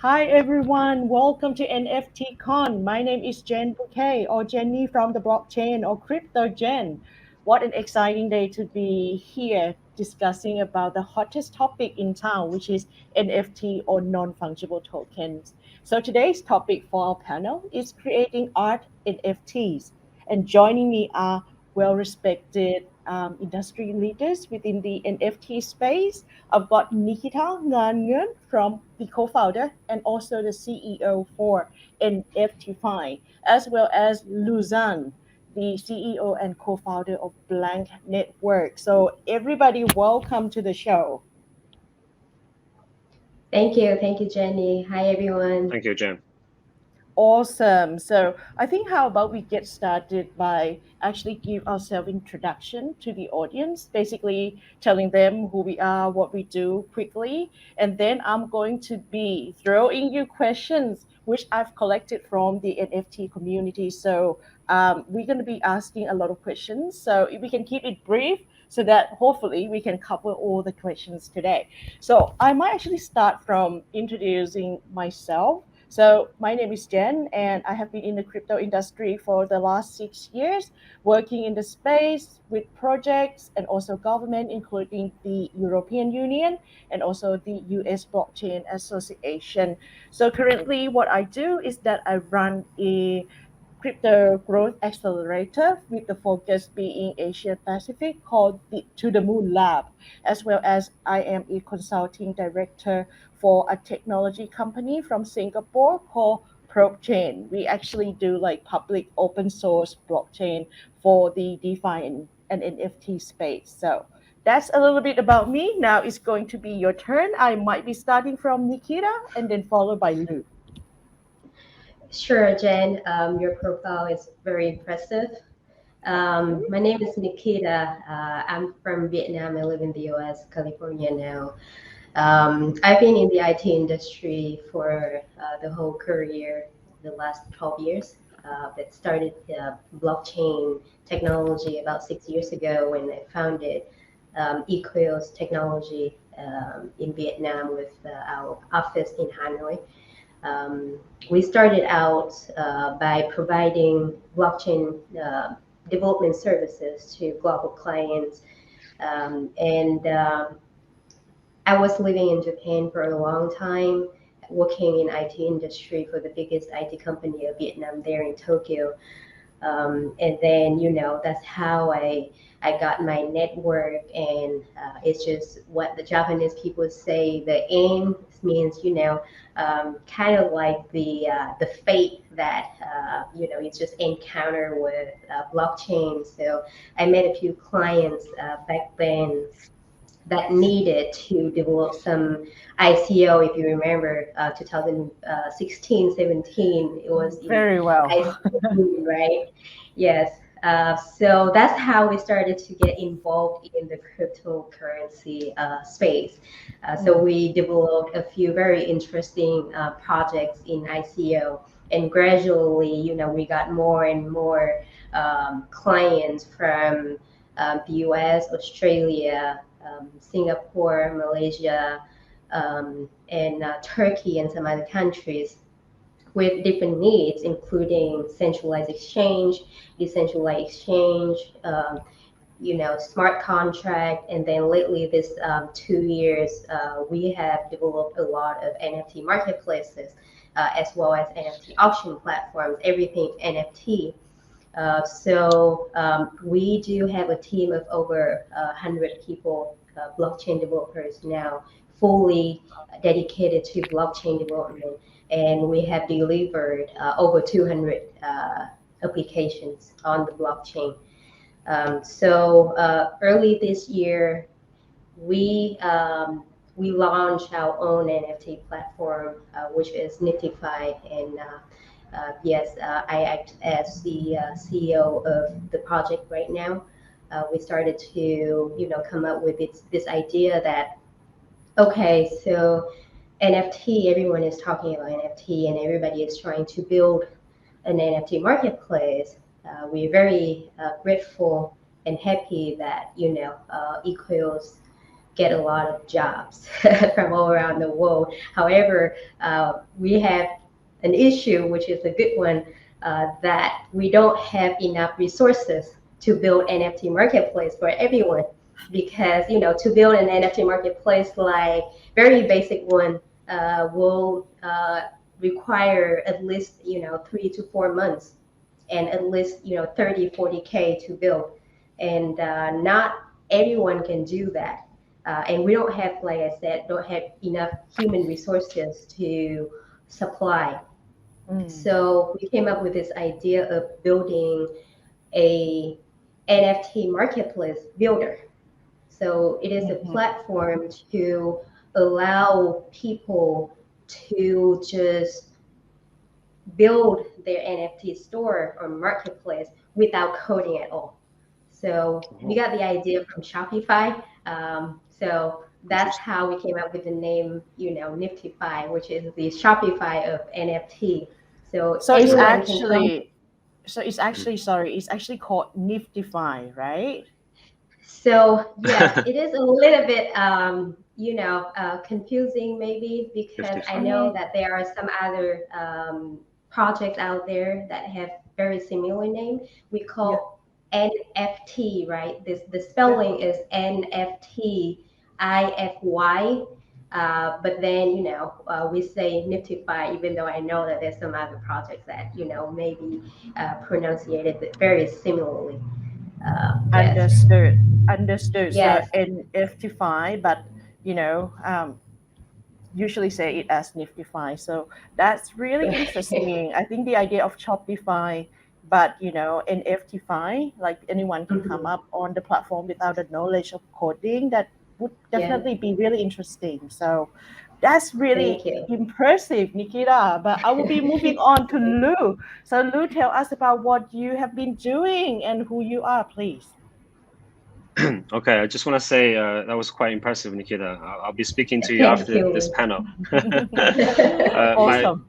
Hi everyone, welcome to NFTCON. My name is Jen Buakaew or Jenny from the blockchain or crypto Jen. What an exciting day to be here discussing about the hottest topic in town, which is NFT or non-fungible tokens. So today's topic for our panel is creating art NFTs. And joining me are well-respected industry leaders within the NFT space. I've got Nikita Nguyen from the co-founder and also the CEO for NFTify, as well as Luzan, the CEO and co-founder of Blank Network. So everybody, welcome to the show. Thank you, Jenny. Hi, everyone. Thank you, Jen. Awesome. So I think how about we get started by actually give ourselves introduction to the audience, basically telling them who we are, what we do quickly, and then I'm going to be throwing you questions which I've collected from the NFT community. So we're going to be asking a lot of questions. So if we can keep it brief so that hopefully we can cover all the questions today. So I might actually start from introducing myself. So my name is Jen, and I have been in the crypto industry for the last 6 years, working in the space with projects and also government, including the European Union and also the US Blockchain Association. So currently, what I do is that I run a crypto growth accelerator with the focus being Asia Pacific called the To the Moon Lab, as well as I am a consulting director for a technology company from Singapore called ProbeChain. We actually do like public open source blockchain for the DeFi and NFT space. So that's a little bit about me. Now it's going to be your turn. I might be starting from Nikita and then followed by Lou. Sure, Jen. Your profile is very impressive. My name is Nikita. I'm from Vietnam. I live in the US, California now. I've been in the IT industry for the whole career, the last 12 years. That started blockchain technology about 6 years ago when I founded Equals Technology in Vietnam with our office in Hanoi. Um, we started out by providing blockchain development services to global clients. And I was living in Japan for a long time, working in IT industry for the biggest IT company of Vietnam there in Tokyo. And then that's how I got my network, and it's just what the Japanese people say. The aim means kind of like the fate that it's just encounter with blockchain. So I met a few clients back then that needed to develop some ICO. If you remember, 2016, 17, it was the Very well. ICO, right? Yes. So that's how we started to get involved in the cryptocurrency space. So we developed a few very interesting projects in ICO, and gradually, we got more and more clients from the US, Australia, Singapore, Malaysia, and Turkey, and some other countries with different needs, including centralized exchange, decentralized exchange, smart contract. And then lately, this 2 years, we have developed a lot of NFT marketplaces, as well as NFT auction platforms, everything NFT. So we do have a team of over 100 people, blockchain developers now, fully dedicated to blockchain development, and we have delivered over 200 applications on the blockchain. So early this year, we we launched our own NFT platform, which is Nftify, and yes, I act as the CEO of the project right now. We started to, come up with this idea that, okay, so NFT, everyone is talking about NFT, and everybody is trying to build an NFT marketplace. We're very grateful and happy that Equals get a lot of jobs from all around the world. However, we have an issue, which is a good one, that we don't have enough resources to build NFT marketplace for everyone. Because to build an NFT marketplace, like very basic one, will require at least 3 to 4 months, and at least 30-40K to build, and not everyone can do that. And we don't have, like I said, don't have enough human resources to supply. So we came up with this idea of building a NFT marketplace builder. So it is a platform to allow people to just build their NFT store or marketplace without coding at all. So we got the idea from Shopify. So that's how we came up with the name, NFTify, which is the Shopify of NFT. So So it's anyone can come. actually, sorry, it's actually called Niftify, right? So yes, it is a little bit, confusing maybe, because I know Mm, that there are some other projects out there that have very similar name. We yeah, call NFT, right? The yeah. spelling is NFTIFY. But then, we say Niftify, even though I know that there's some other projects that, maybe pronunciated very similarly. Yes. Understood. Understood. So Yes. Niftify, but you know, usually say it as Niftify. So that's really interesting. I think the idea of Shopify, but NFTify, like anyone can come Mhm. up on the platform without the knowledge of coding, that would Yeah. definitely be really interesting. So that's Thank really you. impressive, Nikita. But I will be moving on to Thank you. Lou. So Lou, tell us about what you have been doing and who you are, please. Okay, I just want to say that was quite impressive, Nikita. I'll be speaking to you Thank after this you. panel. My Awesome.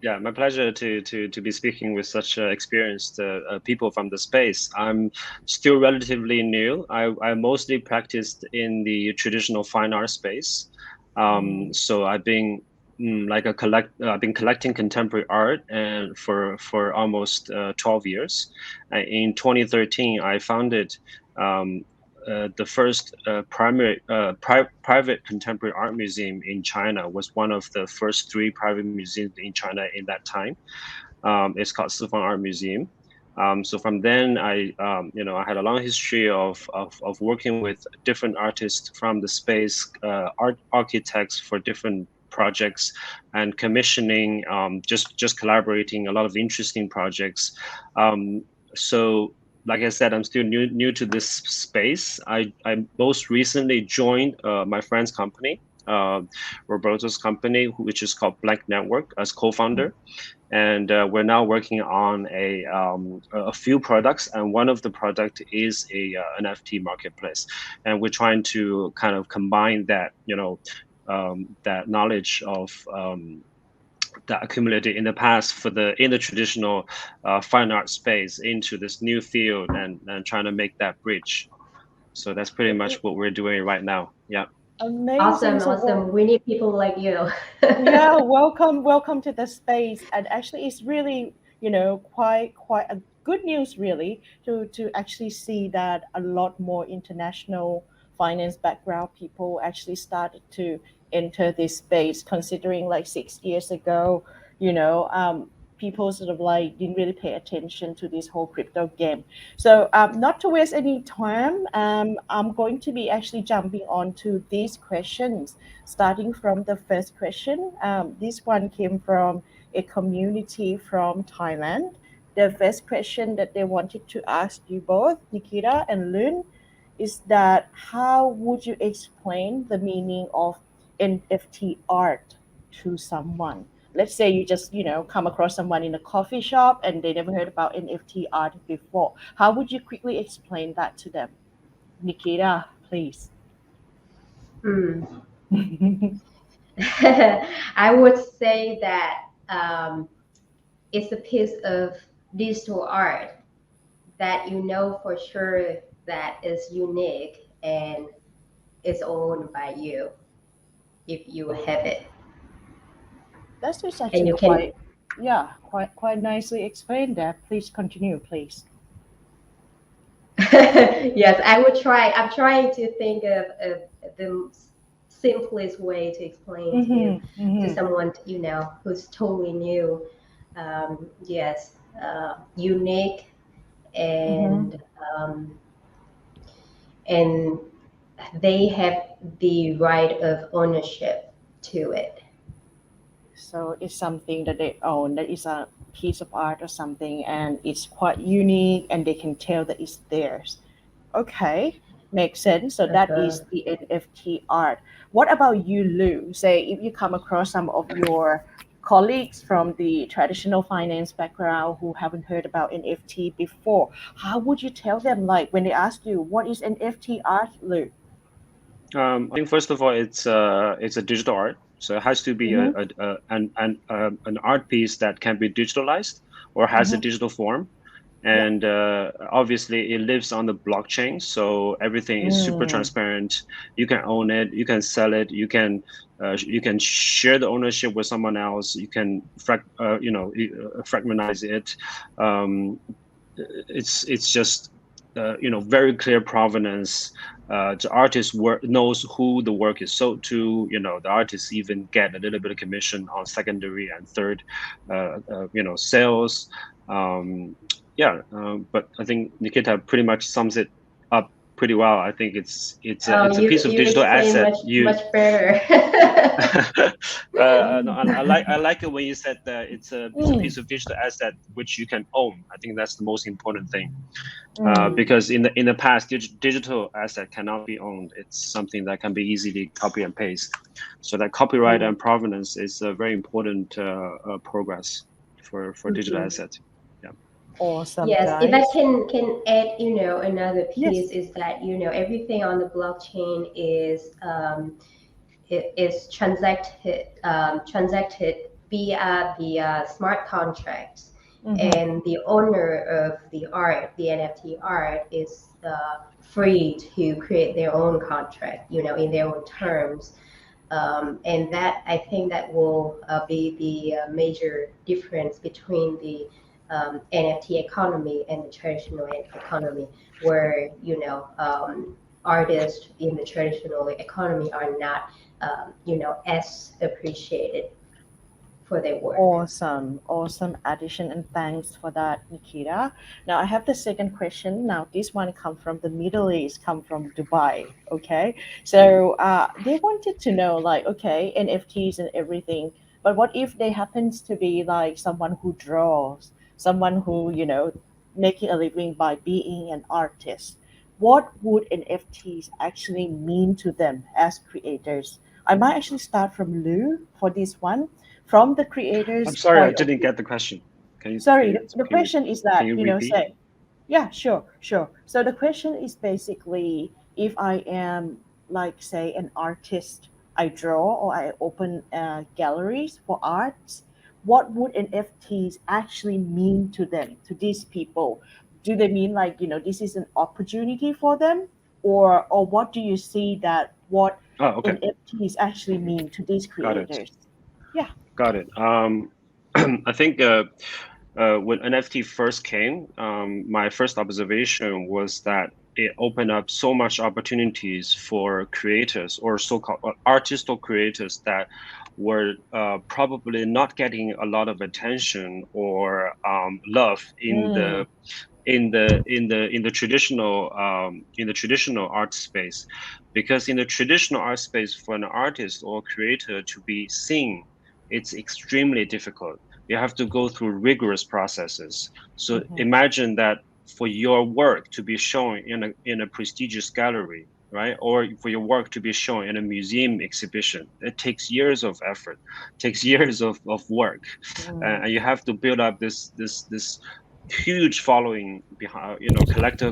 Yeah, my pleasure to be speaking with such experienced people from the space. I'm still relatively new. I mostly practiced in the traditional fine art space. Mm, So I've been I've been collecting contemporary art and for almost 12 years. In 2013, I founded um, the first private contemporary art museum in China. Was one of the first three private museums in China in that time. It's called Sifan Art Museum. So from then, I had a long history of working with different artists from the space, art architects for different projects, and commissioning, just collaborating a lot of interesting projects. Um, so like I said, I'm still new to this space. I most recently joined my friend's company, uh, Roberto's company, which is called Blank Network, as co-founder, and we're now working on a few products, and one of the product is a NFT marketplace, and we're trying to kind of combine that that knowledge of that accumulated in the past in the traditional fine art space into this new field, and trying to make that bridge. So that's pretty much what we're doing right now. Yeah. Amazing. Awesome, So awesome. We need people like you. yeah, welcome to the space. And actually, it's really quite a good news really to actually see that a lot more international finance background people actually started to enter this space. Considering like 6 years ago, people sort of like didn't really pay attention to this whole crypto game. So not to waste any time, I'm going to be actually jumping on to these questions, starting from the first question. This one came from a community from Thailand. The first question that they wanted to ask you both, Nikita and Lun, is that how would you explain the meaning of NFT art to someone? Let's say you just, come across someone in a coffee shop and they never heard about NFT art before. How would you quickly explain that to them? Nikita, please. Hmm. I would say that it's a piece of digital art that for sure that is unique and is owned by you if you have it. That's just And actually you can, quite nicely explained there. Please continue, please. yes, I would try. I'm trying to think of the simplest way to explain to someone, who's totally new. Yes, unique and and they have the right of ownership to it. So it's something that they own, that is a piece of art or something, and it's quite unique, and they can tell that it's theirs. Okay, makes sense. So that Uh-huh. is the NFT art. What about you, Lou? Say if you come across some of your colleagues from the traditional finance background who haven't heard about NFT before, how would you tell them, like when they ask you what is NFT art, Lou? I think first of all, it's a digital art, so it has to be Mm-hmm, an art piece that can be digitalized or has a mm-hmm, digital form, yeah. and obviously it lives on the blockchain, so everything is super Mm, transparent. You can own it, you can sell it, you can share the ownership with someone else. You can fragmentize it. Um, it's just very clear provenance. The artist work knows who the work is sold to. The artists even get a little bit of commission on secondary and third sales. But I think Nikita pretty much sums it up pretty well. I think Oh, it's a piece of you digital explain asset. much better. No, I like it when you said that it's a mm, piece of digital asset which you can own. I think that's the most important thing, mm. because in the past, digital asset cannot be owned. It's something that can be easily copy and paste. So that copyright and provenance is a very important progress for digital Mhm. assets. Yeah. Awesome, Yes, if I guys. can add, another Yes. piece is that, everything on the blockchain is transacted via the smart contracts, Mm-hmm. and the owner of the art, the NFT art, is free to create their own contract, in their own terms. And that, I think, that will be the major difference between the NFT economy and the traditional economy, where artists in the traditional economy are not as appreciated for their work. Awesome, awesome addition, and thanks for that, Nikita. Now I have the second question. Now this one come from the Middle East, come from Dubai. Okay, so they wanted to know, like, okay, NFTs and everything, but what if they happens to be like someone who draws, someone who making a living by being an artist? What would NFTs actually mean to them as creators? I might actually start from Lou for this one from the I'm creator's sorry, I point of didn't view. get the question. Can you can Sorry, you the can you question is can that, you repeat? say, yeah, sure, sure. So the question is basically if I am, like, say, an artist, I draw or I open galleries for arts, what would NFTs actually mean to them, to these people? Do they mean like, this is an opportunity for them? Or what do you see that what Oh, okay, NFTs actually mean to these got it. creators? Yeah. Got it. I think when NFT first came, my first observation was that it opened up so much opportunities for creators or so-called artists or creators that were probably not getting a lot of attention or love Mm, in the traditional art space, because in the traditional art space, for an artist or creator to be seen, it's extremely difficult. You have to go through rigorous processes. So mhm. imagine that for your work to be shown in a prestigious gallery, right, or for your work to be shown in a museum exhibition, it takes years of effort, takes years of work, Mm, and you have to build up this huge following behind,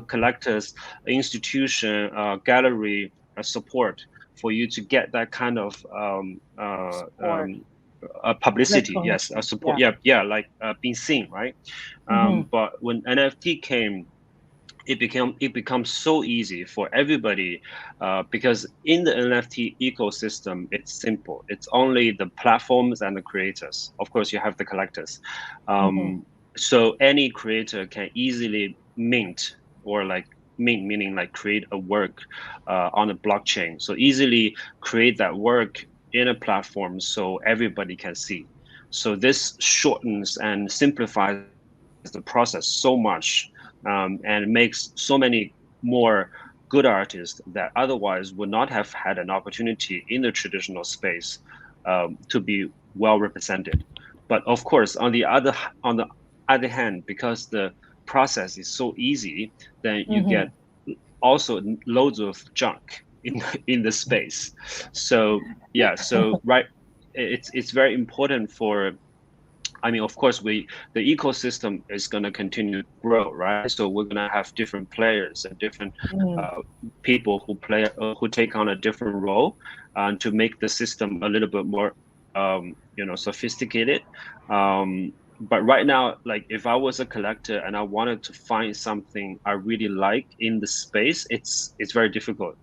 collectors, institution, gallery support for you to get that kind of support, publicity. Yes, recognition. support. Yeah. Yeah, yeah, like being seen, right? Mm-hmm. But when NFT came, it becomes so easy for everybody, because in the NFT ecosystem, it's simple. It's only the platforms and the creators. Of course, you have the collectors. Mm-hmm. So any creator can easily mint, or like mint meaning like create a work on a blockchain. So easily create that work in a platform so everybody can see. So this shortens and simplifies the process so much, and makes so many more good artists that otherwise would not have had an opportunity in the traditional space to be well represented. But of course, on the other hand, because the process is so easy, then you Mm-hmm. get also loads of junk in the space. So yeah, so right, it's very important for, I mean, of course, the ecosystem is going to continue to grow, right? So we're going to have different players and different Mm-hmm. uh, people who take on a different role, to make the system a little bit more, sophisticated. But right now, like if I was a collector and I wanted to find something I really like in the space, it's very difficult.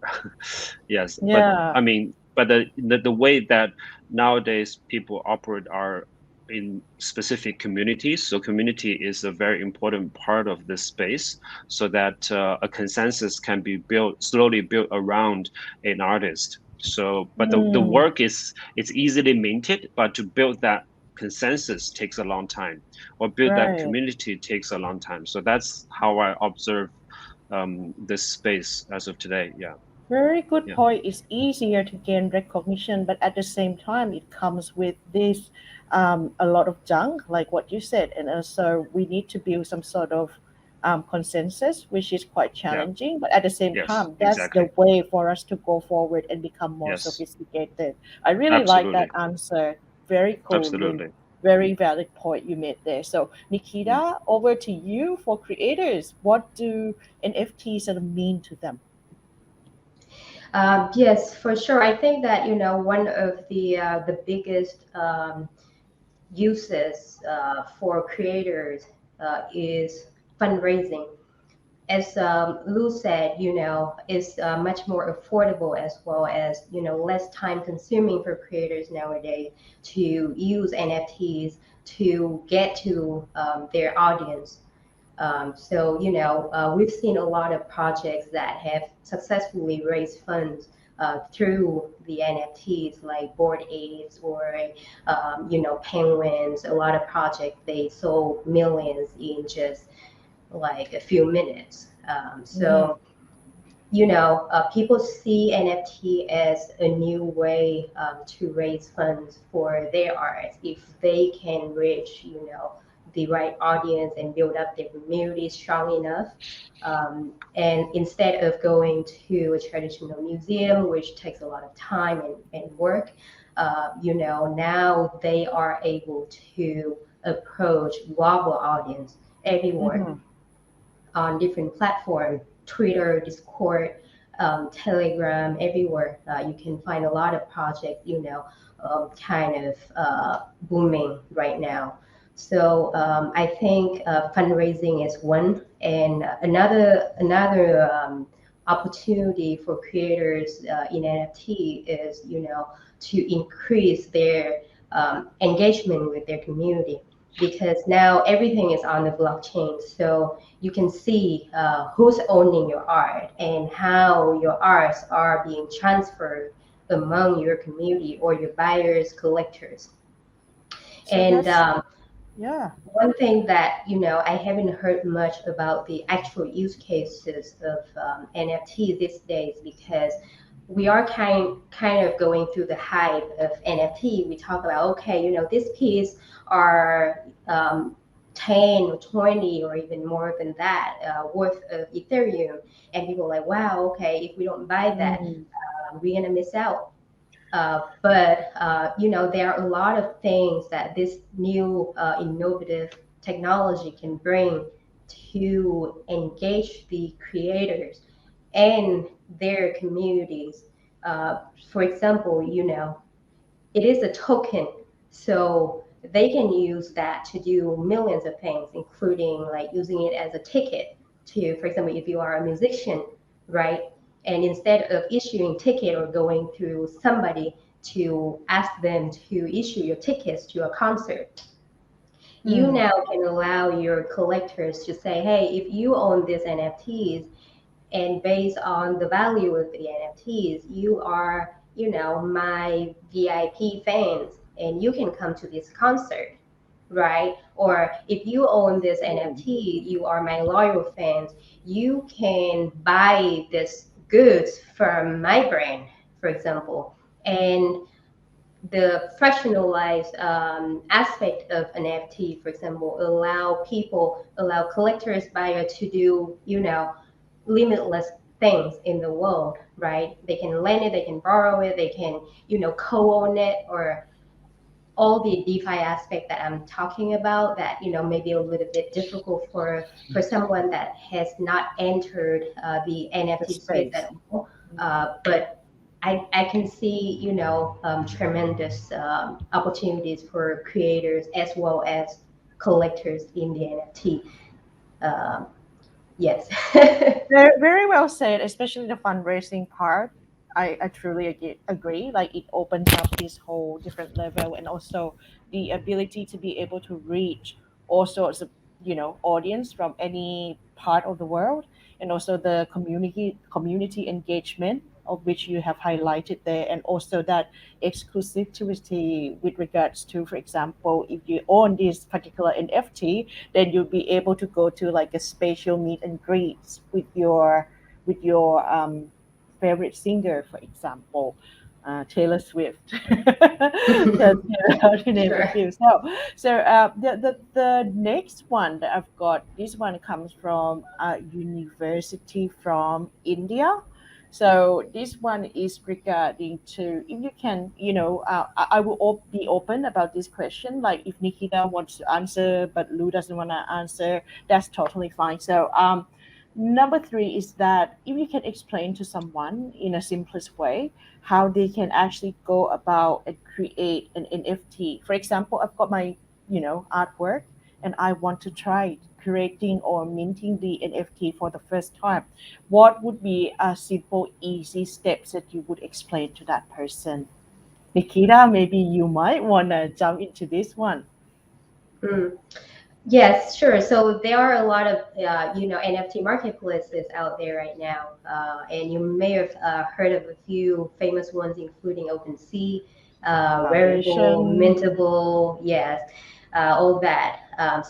Yes, but Yeah. I mean, but the way that nowadays people operate are in specific communities. So community is a very important part of this space, so that a consensus can be slowly built around an artist. So, but the Mm. work it's easily minted, but to build that consensus takes a long time, or build that Right. community takes a long time. So that's how I observe this space as of today. Yeah, Very good yeah, point. It's easier to gain recognition, but at the same time, it comes with this a lot of junk, like what you said, and also we need to build some sort of consensus, which is quite yeah, challenging. But at the same yes, time, that's the exactly, way for us to go forward and become more yes, sophisticated. I really like that absolutely, answer. Very cool, Nguyen. absolutely. Very valid point you made there. So, Mm. Nikita, over to you for creators. What do NFTs sort of mean to them? Yes, for sure. I think that one of the biggest uses for creators is fundraising. As Lou said, it's much more affordable, as well as less time consuming for creators nowadays to use NFTs to get to their audience. So, we've seen a lot of projects that have successfully raised funds through the NFTs, like Bored Apes or, Penguins. A lot of projects, they sold millions in just like a few minutes. Mm-hmm. People see NFT as a new way to raise funds for their art if they can reach, the right audience and build up their community strong enough. And instead of going to a traditional museum, which takes a lot of time and work, now they are able to approach global audience everywhere Mm-hmm. on different platforms, Twitter, Discord, Telegram, everywhere. You can find a lot of projects, kind of booming right now. So I think fundraising is one, and another opportunity for creators in NFT is, to increase their engagement with their community, because now everything is on the blockchain. So you can see who's owning your art and how your arts are being transferred among your community or your buyers, collectors. So And that's yeah. one thing that I haven't heard much about the actual use cases of NFT these days, because we are kind of going through the hype of NFT. We talk about, okay, this piece are 10 or 20 or even more than that worth of Ethereum, and people are like, wow, okay, if we don't buy that, Mm, we're gonna miss out. But there are a lot of things that this new innovative technology can bring to engage the creators and their communities. For example, it is a token, so they can use that to do millions of things, including like using it as a ticket. to, for example, if you are a musician, right? And instead of issuing ticket or going through somebody to ask them to issue your tickets to a concert, you now can allow your collectors to say, hey, if you own these NFTs, and based on the value of the NFTs, you are, my VIP fans, and you can come to this concert, right? Or if you own this NFT, you are my loyal fans, you can buy this goods from my brand, for example. And the fractionalized aspect of an NFT, for example, allow collectors, buyer to do, limitless things in the world, right? They can lend it, they can borrow it, they can, co-own it, or all the DeFi aspect that I'm talking about that, may be a little bit difficult for someone that has not entered the NFT space space. at all. But I can see, tremendous opportunities for creators as well as collectors in the NFT. Um, yes. Very, very well said, especially the fundraising part. I truly agree. Like it opens up this whole different level, and also the ability to be able to reach all sorts of audience from any part of the world, and also the community engagement of which you have highlighted there, and also that exclusivity with regards to, for example, if you own this particular NFT, then you'll be able to go to like a spatial meet and greets with your favorite singer, for example, Taylor Swift, just to name a Sure. few. So the next one that I've got, this one comes from a university from India. So this one is regarding to if you can, I will be open about this question. Like if Nikita wants to answer, but Lou doesn't want to answer, that's totally fine. So number three is that if you can explain to someone in a simplest way how they can actually go about and create an NFT. For example, I've got my, artwork and I want to try creating or minting the NFT for the first time. What would be a simple, easy steps that you would explain to that person? Nikita, maybe you might want to jump into this one. Mm. Yes, sure. So there are a lot of NFT marketplaces out there right now, and you may have heard of a few famous ones, including OpenSea, Rarible, Foundation. Mintable, yes, all that.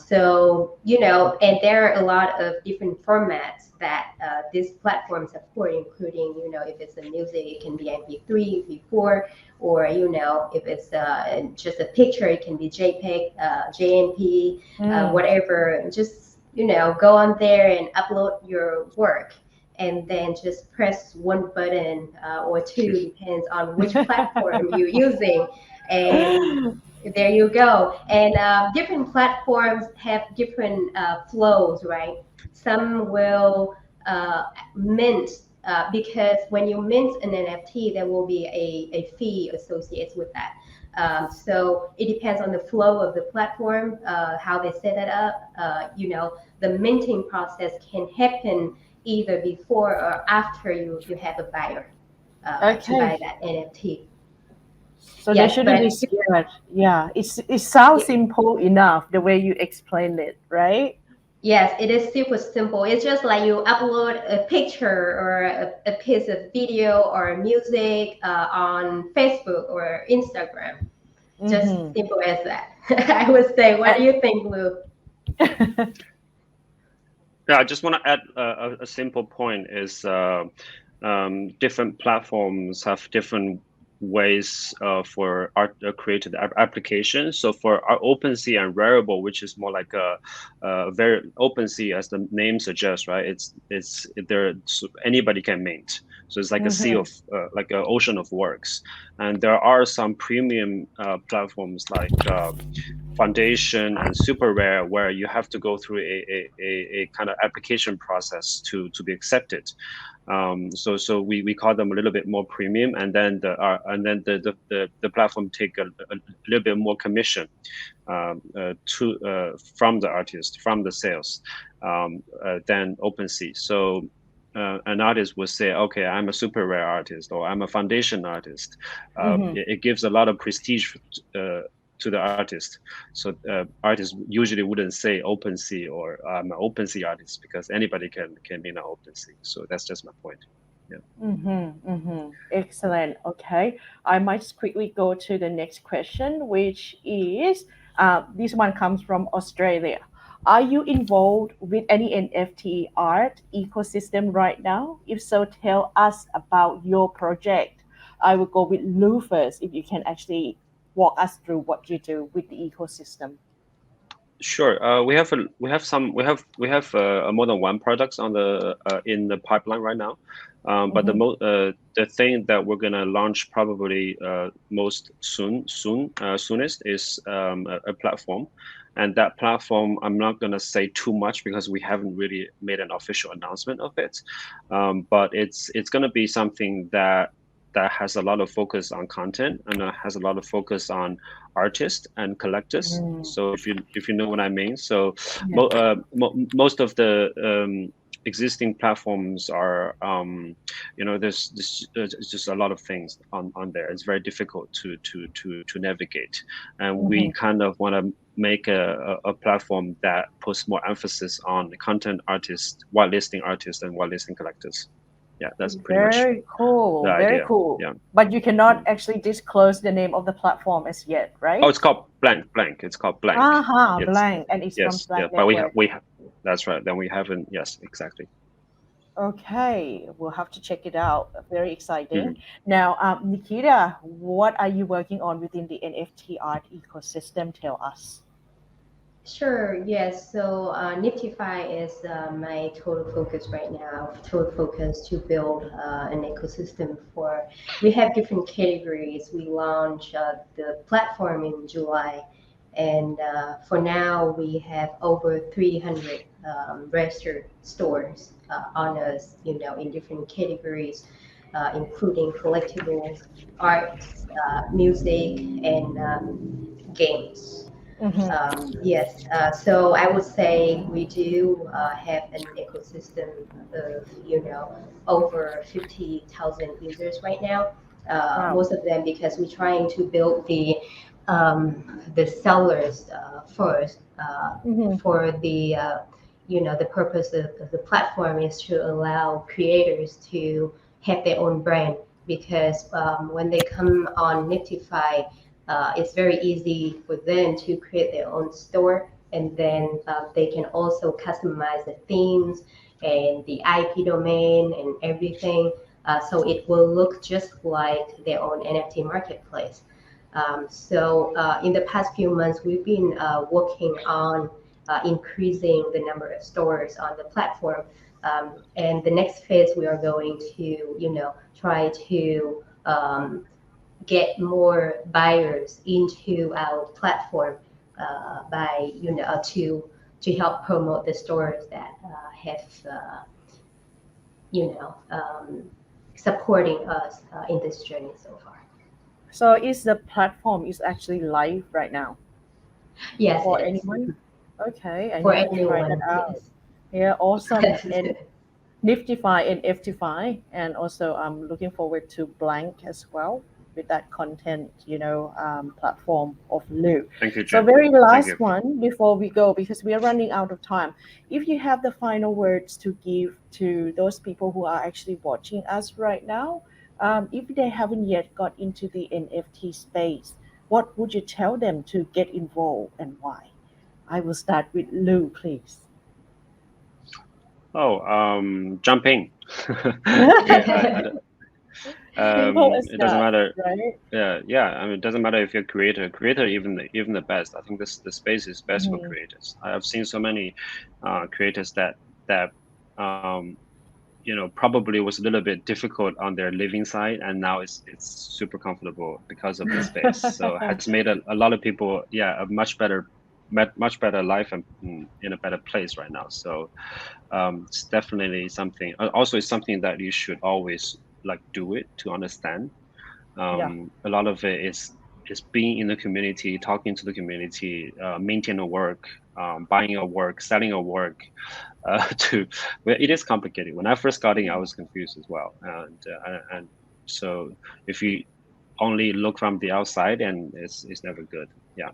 So and there are a lot of different formats that these platforms support, including if it's a music, it can be MP3, MP4, or if it's just a picture, it can be JPEG, JNP, Mm. whatever. Just go on there and upload your work, and then just press one button or two, depends on which platform you're using, and there you go. And different platforms have different flows, right? Some will mint, because when you mint an NFT, there will be a fee associated with that. So it depends on the flow of the platform, how they set it up. The minting process can happen either before or after you have a buyer to buy Okay. that NFT. So they Yes, shouldn't but be scared. Yeah, it sounds yeah, simple enough the way you explained it, right? yes, it is super simple. It's just like you upload a picture or a piece of video or music on Facebook or Instagram. Just Mm-hmm. simple as that. I would say. What do you think, Lou? Yeah, I just want to add a simple point is different platforms have different ways for art created applications. So for our OpenSea and Rarible, which is more like a very OpenSea, as the name suggests, right? It's there, so anybody can mint. So it's like a sea Mm-hmm. of like an ocean of works, and there are some premium platforms like foundation and super rare, where you have to go through a kind of application process to be accepted. So we call them a little bit more premium, and then the platform take a little bit more commission from the artist, from the sales, than OpenSea. So an artist would say, okay, I'm a super rare artist, or I'm a foundation artist. It gives a lot of prestige to the artist. So artists usually wouldn't say OpenSea or I'm an OpenSea artist, because anybody can be an OpenSea. So that's just my point. Yeah. Excellent. Okay. I might just quickly go to the next question, which is this one comes from Australia. Are you involved with any NFT art ecosystem right now? If so, tell us about your project. I will go with Lou first, if you can actually walk us through what you do with the ecosystem. Sure. We have more than one products on the in the pipeline right now. But the thing that we're gonna launch probably soonest is a platform, and that platform I'm not gonna say too much because we haven't really made an official announcement of it. But it's gonna be something that has a lot of focus on content, and has a lot of focus on artists and collectors. So if you know what I mean. So most of the existing platforms are there's just a lot of things on there. It's very difficult to navigate, and we kind of want to make a platform that puts more emphasis on the content artists, whitelisting artists, and whitelisting collectors. Yeah, that's pretty much Very cool. the Very idea. cool. Yeah. But you cannot actually disclose the name of the platform as yet, right? Oh, it's called Blank. It's called Blank. Aha, Blank, and it's from Yes, Blank but Network. that's right. Then we haven't. Yes, exactly. Okay, we'll have to check it out. Very exciting. Mhm. Now, Nikita, what are you working on within the NFT art ecosystem? Tell us. Sure, yes. So Niftify is my total focus right now. Total focus to build an ecosystem for. We have different categories. We launched the platform in July, and for now we have over 300 registered stores on us. In different categories, including collectibles, arts, music, and games. Mm-hmm. Yes, so I would say we do have an ecosystem of, over 50,000 users right now. Wow. Most of them because we're trying to build the sellers first Mm-hmm. for the purpose of the platform is to allow creators to have their own brand because when they come on Niftify, it's very easy for them to create their own store, and then they can also customize the themes and the IP domain and everything. So it will look just like their own NFT marketplace. So in the past few months, we've been working on increasing the number of stores on the platform. And the next phase, we are going to, try to get more buyers into our platform by to help promote the stores that have you know supporting us in this journey so far. So is the platform is actually live right now Yes, for it is anyone? Okay, I for need to try that anyone. out. Yes, Yeah, awesome. that's And good. Niftify and Ftify, and also I'm looking forward to Blank as well with that content, platform of Lou. Thank you, So, Jen. very Thank you. last one before we go, because we are running out of time. If you have the final words to give to those people who are actually watching us right now, if they haven't yet got into the NFT space, what would you tell them to get involved and why? I will start with Lou, please. Oh, jumping. Yeah, Simple as it doesn't that, matter. right? Yeah. I mean, it doesn't matter if you're a creator, even the best. I think the space is best for Mhm. creators. I have seen so many creators that um, probably was a little bit difficult on their living side, and now it's super comfortable because of the space. So it has made a lot of people, a much better life and in a better place right now. So it's definitely something. Also, it's something that you should always like do it to understand. Yeah. A lot of it is being in the community, talking to the community, maintaining a work, buying a work, selling a work. To well, it is complicated. When I first got in, I was confused as well, and so if you only look from the outside, and it's never good. Yeah.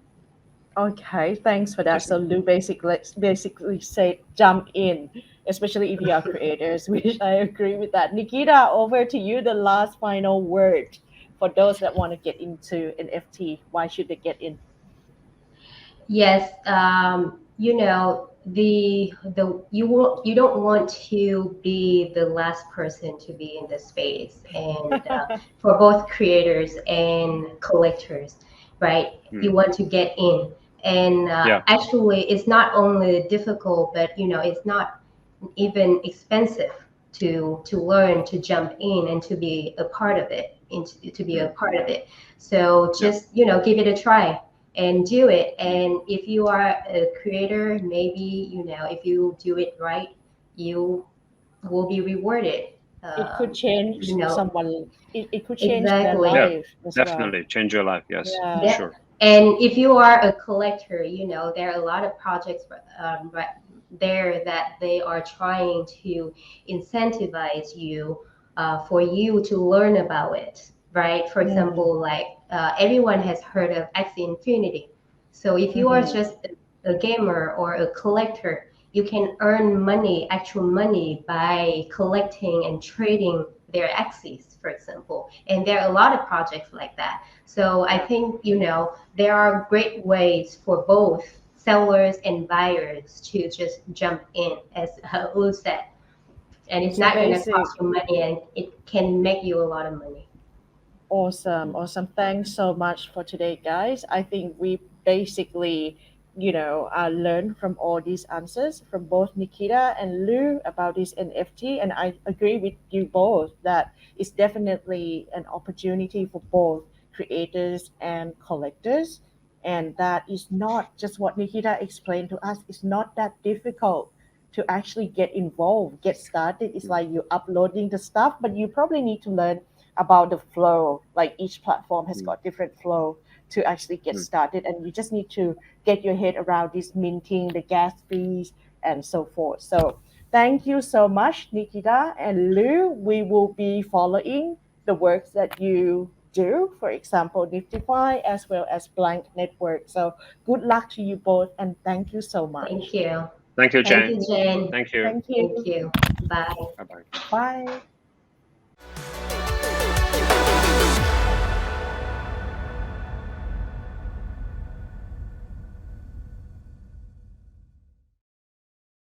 Okay, thanks for that. Just So Lou basically said jump in, especially if you are creators, which I agree with that. Nikita, over to you, the last final word for those that want to get into NFT. Why should they get in? Yes, you don't want to be the last person to be in the space, and for both creators and collectors, right? You want to get in, and yeah. actually, it's not only difficult, but it's not even expensive to learn to jump in and to be a part of it, to be a part of it. So Yeah. just give it a try and do it. And if you are a creator, maybe if you do it right, you will be rewarded. It could change You know someone. It could change their exactly. Yeah. life as well. Definitely change your life. Yes, for Yeah. sure. And if you are a collector, there are a lot of projects right there that they are trying to incentivize you for you to learn about it, right? For Mm, example, like everyone has heard of Axie Infinity. So if you are mhm. just a gamer or a collector, you can earn money, actual money, by collecting and trading their Axies, for example. And there are a lot of projects like that. So I Yeah. think, there are great ways for both sellers and buyers to just jump in, as Ulu said. And it's So not going to basic. cost you money, and it can make you a lot of money. Awesome, awesome. Thanks so much for today, guys. I think we basically, learned from all these answers from both Nikita and Lou about this NFT, and I agree with you both that it's definitely an opportunity for both creators and collectors, and that is not just what Nikita explained to us. It's not that difficult to actually get involved, get started. It's like you're uploading the stuff, but you probably need to learn about the flow. Like each platform has got different flow to actually get started, and you just need to get your head around this minting, the gas fees, and so forth. So thank you so much, Nikita and Lou. We will be following the works that you do, for example, Niftify as well as Blank Network. So good luck to you both, and thank you so Thank much. you. Thank you, Thank Jane. you, Jen. Thank you. Thank Thank you. you. Bye. Bye bye. Bye.